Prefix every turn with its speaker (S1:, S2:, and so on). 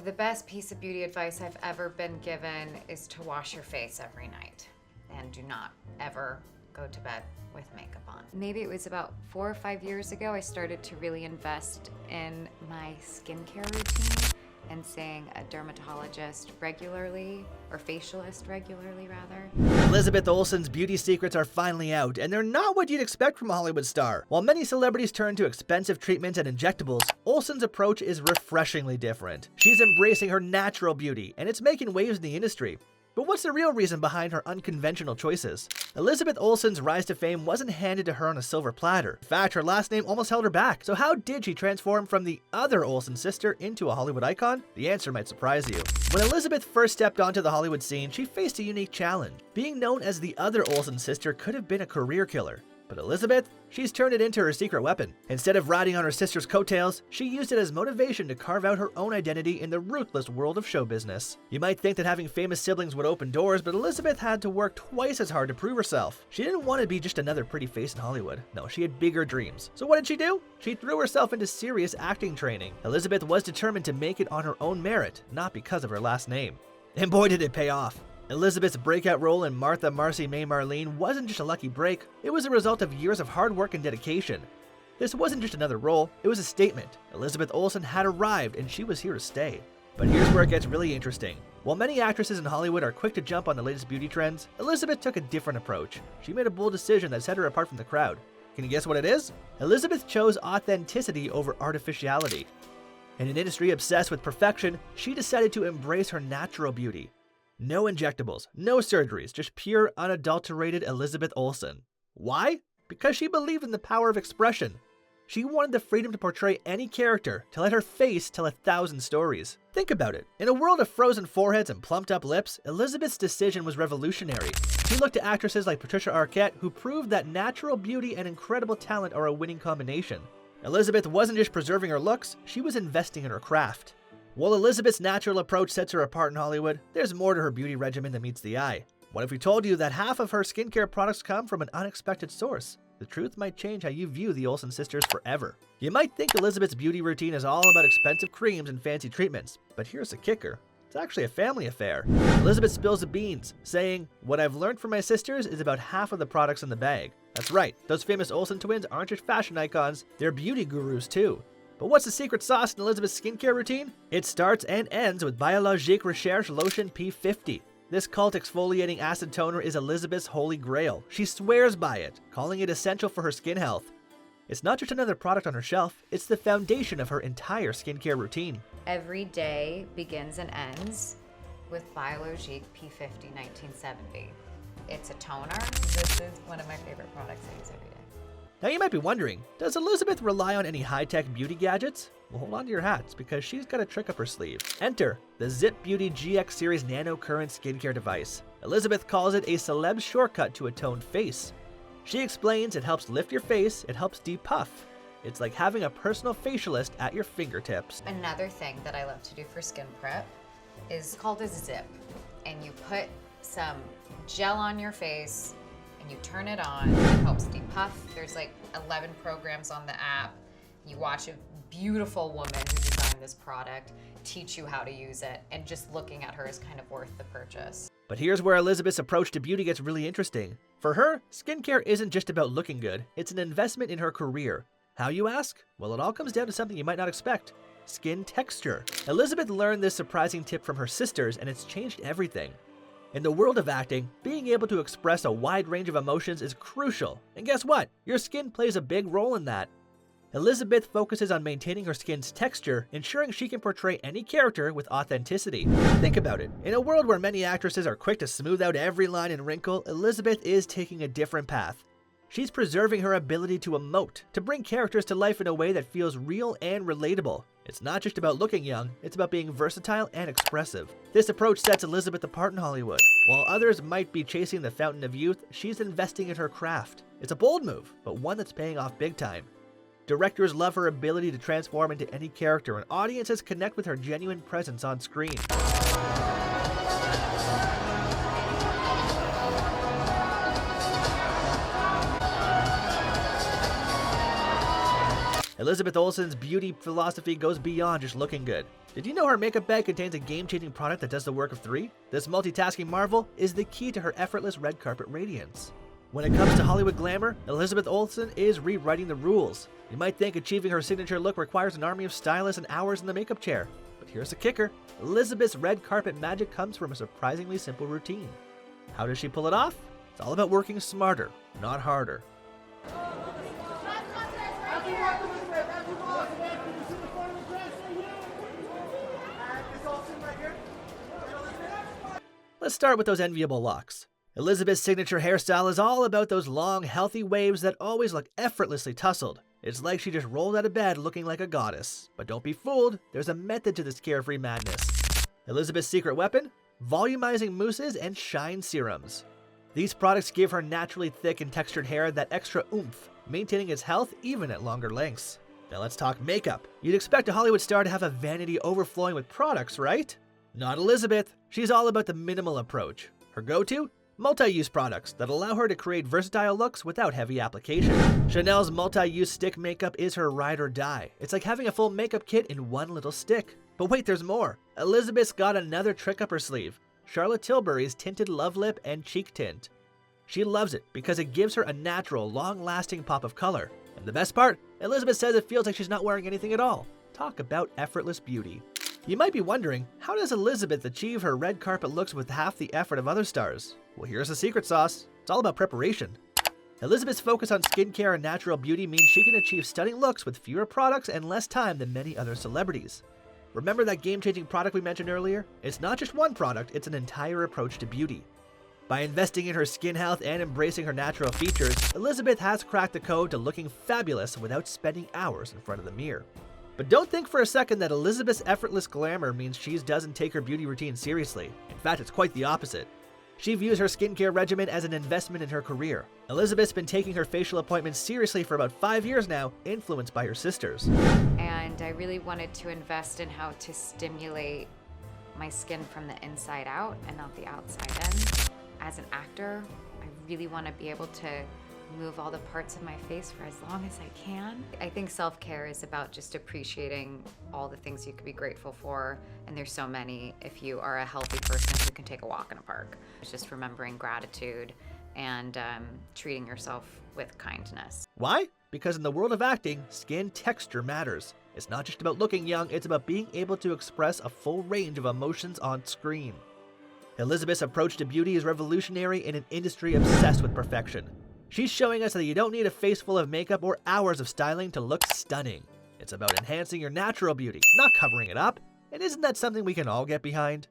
S1: the best piece of beauty advice I've ever been given is to wash your face every night and do not ever go to bed with makeup on. Maybe it was about 4 or 5 years ago I started to really invest in my skincare routine and seeing a dermatologist regularly, or facialist regularly rather.
S2: Elizabeth Olsen's beauty secrets are finally out, and they're not what you'd expect from a Hollywood star. While many celebrities turn to expensive treatments and injectables, Olsen's approach is refreshingly different. She's embracing her natural beauty, and it's making waves in the industry. But what's the real reason behind her unconventional choices? Elizabeth Olsen's rise to fame wasn't handed to her on a silver platter. In fact, her last name almost held her back. So how did she transform from the other Olsen sister into a Hollywood icon? The answer might surprise you. When Elizabeth first stepped onto the Hollywood scene, she faced a unique challenge. Being known as the other Olsen sister could have been a career killer. But Elizabeth, she's turned it into her secret weapon. Instead of riding on her sister's coattails, she used it as motivation to carve out her own identity in the ruthless world of show business. You might think that having famous siblings would open doors, but Elizabeth had to work twice as hard to prove herself. She didn't want to be just another pretty face in Hollywood. No, she had bigger dreams. So what did she do? She threw herself into serious acting training. Elizabeth was determined to make it on her own merit, not because of her last name. And boy did it pay off. Elizabeth's breakout role in Martha Marcy May Marlene wasn't just a lucky break, it was a result of years of hard work and dedication. This wasn't just another role, it was a statement. Elizabeth Olsen had arrived and she was here to stay. But here's where it gets really interesting. While many actresses in Hollywood are quick to jump on the latest beauty trends, Elizabeth took a different approach. She made a bold decision that set her apart from the crowd. Can you guess what it is? Elizabeth chose authenticity over artificiality. In an industry obsessed with perfection, she decided to embrace her natural beauty. No injectables, no surgeries, just pure, unadulterated Elizabeth Olsen. Why? Because she believed in the power of expression. She wanted the freedom to portray any character, to let her face tell 1,000 stories. Think about it. In a world of frozen foreheads and plumped up lips, Elizabeth's decision was revolutionary. She looked to actresses like Patricia Arquette, who proved that natural beauty and incredible talent are a winning combination. Elizabeth wasn't just preserving her looks, she was investing in her craft. While Elizabeth's natural approach sets her apart in Hollywood, there's more to her beauty regimen than meets the eye. What if we told you that half of her skincare products come from an unexpected source? The truth might change how you view the Olsen sisters forever. You might think Elizabeth's beauty routine is all about expensive creams and fancy treatments, but here's the kicker. It's actually a family affair. Elizabeth spills the beans, saying, "What I've learned from my sisters is about half of the products in the bag." That's right, those famous Olsen twins aren't just fashion icons, they're beauty gurus too. But what's the secret sauce in Elizabeth's skincare routine? It starts and ends with Biologique Recherche Lotion P50. This cult exfoliating acid toner is Elizabeth's holy grail. She swears by it, calling it essential for her skin health. It's not just another product on her shelf, it's the foundation of her entire skincare routine.
S1: Every day begins and ends with Biologique P50 1970. It's a toner. This is one of my favorite products I use every day.
S2: Now you might be wondering, does Elizabeth rely on any high-tech beauty gadgets? Well, hold on to your hats, because she's got a trick up her sleeve. Enter the Zip Beauty GX Series Nano Current skincare device. Elizabeth calls it a celeb shortcut to a toned face. She explains it helps lift your face, it helps depuff. It's like having a personal facialist at your fingertips.
S1: Another thing that I love to do for skin prep is called a zip. And you put some gel on your face, and you turn it on, it helps depuff. There's like 11 programs on the app. You watch a beautiful woman who designed this product teach you how to use it, and just looking at her is kind of worth the purchase.
S2: But here's where Elizabeth's approach to beauty gets really interesting. For her, skincare isn't just about looking good, it's an investment in her career. How, you ask? Well, it all comes down to something you might not expect. Skin texture. Elizabeth learned this surprising tip from her sisters, and it's changed everything. In the world of acting, being able to express a wide range of emotions is crucial. And guess what? Your skin plays a big role in that. Elizabeth focuses on maintaining her skin's texture, ensuring she can portray any character with authenticity. Think about it. In a world where many actresses are quick to smooth out every line and wrinkle, Elizabeth is taking a different path. She's preserving her ability to emote, to bring characters to life in a way that feels real and relatable. It's not just about looking young, it's about being versatile and expressive. This approach sets Elizabeth apart in Hollywood. While others might be chasing the fountain of youth, she's investing in her craft. It's a bold move, but one that's paying off big time. Directors love her ability to transform into any character, and audiences connect with her genuine presence on screen. Elizabeth Olsen's beauty philosophy goes beyond just looking good. Did you know her makeup bag contains a game-changing product that does the work of 3? This multitasking marvel is the key to her effortless red carpet radiance. When it comes to Hollywood glamour, Elizabeth Olsen is rewriting the rules. You might think achieving her signature look requires an army of stylists and hours in the makeup chair. But here's the kicker. Elizabeth's red carpet magic comes from a surprisingly simple routine. How does she pull it off? It's all about working smarter, not harder. Let's start with those enviable locks. Elizabeth's signature hairstyle is all about those long, healthy waves that always look effortlessly tousled. It's like she just rolled out of bed looking like a goddess. But don't be fooled, there's a method to this carefree madness. Elizabeth's secret weapon? Volumizing mousses and shine serums. These products give her naturally thick and textured hair that extra oomph, maintaining its health even at longer lengths. Now let's talk makeup. You'd expect a Hollywood star to have a vanity overflowing with products, right? Not Elizabeth. She's all about the minimal approach. Her go-to? Multi-use products that allow her to create versatile looks without heavy application. Chanel's multi-use stick makeup is her ride or die. It's like having a full makeup kit in one little stick. But wait, there's more. Elizabeth's got another trick up her sleeve. Charlotte Tilbury's tinted love lip and cheek tint. She loves it because it gives her a natural, long-lasting pop of color. And the best part? Elizabeth says it feels like she's not wearing anything at all. Talk about effortless beauty. You might be wondering, how does Elizabeth achieve her red carpet looks with half the effort of other stars? Well, here's the secret sauce. It's all about preparation. Elizabeth's focus on skincare and natural beauty means she can achieve stunning looks with fewer products and less time than many other celebrities. Remember that game-changing product we mentioned earlier? It's not just one product, it's an entire approach to beauty. By investing in her skin health and embracing her natural features, Elizabeth has cracked the code to looking fabulous without spending hours in front of the mirror. But don't think for a second that Elizabeth's effortless glamour means she doesn't take her beauty routine seriously. In fact, it's quite the opposite. She views her skincare regimen as an investment in her career. Elizabeth's been taking her facial appointments seriously for about 5 years now, influenced by her sisters.
S1: And I really wanted to invest in how to stimulate my skin from the inside out and not the outside in. As an actor, I really want to be able to move all the parts of my face for as long as I can. I think self-care is about just appreciating all the things you could be grateful for, and there's so many if you are a healthy person who can take a walk in a park. It's just remembering gratitude and treating yourself with kindness.
S2: Why? Because in the world of acting, skin texture matters. It's not just about looking young, it's about being able to express a full range of emotions on screen. Elizabeth's approach to beauty is revolutionary in an industry obsessed with perfection. She's showing us that you don't need a face full of makeup or hours of styling to look stunning. It's about enhancing your natural beauty, not covering it up. And isn't that something we can all get behind?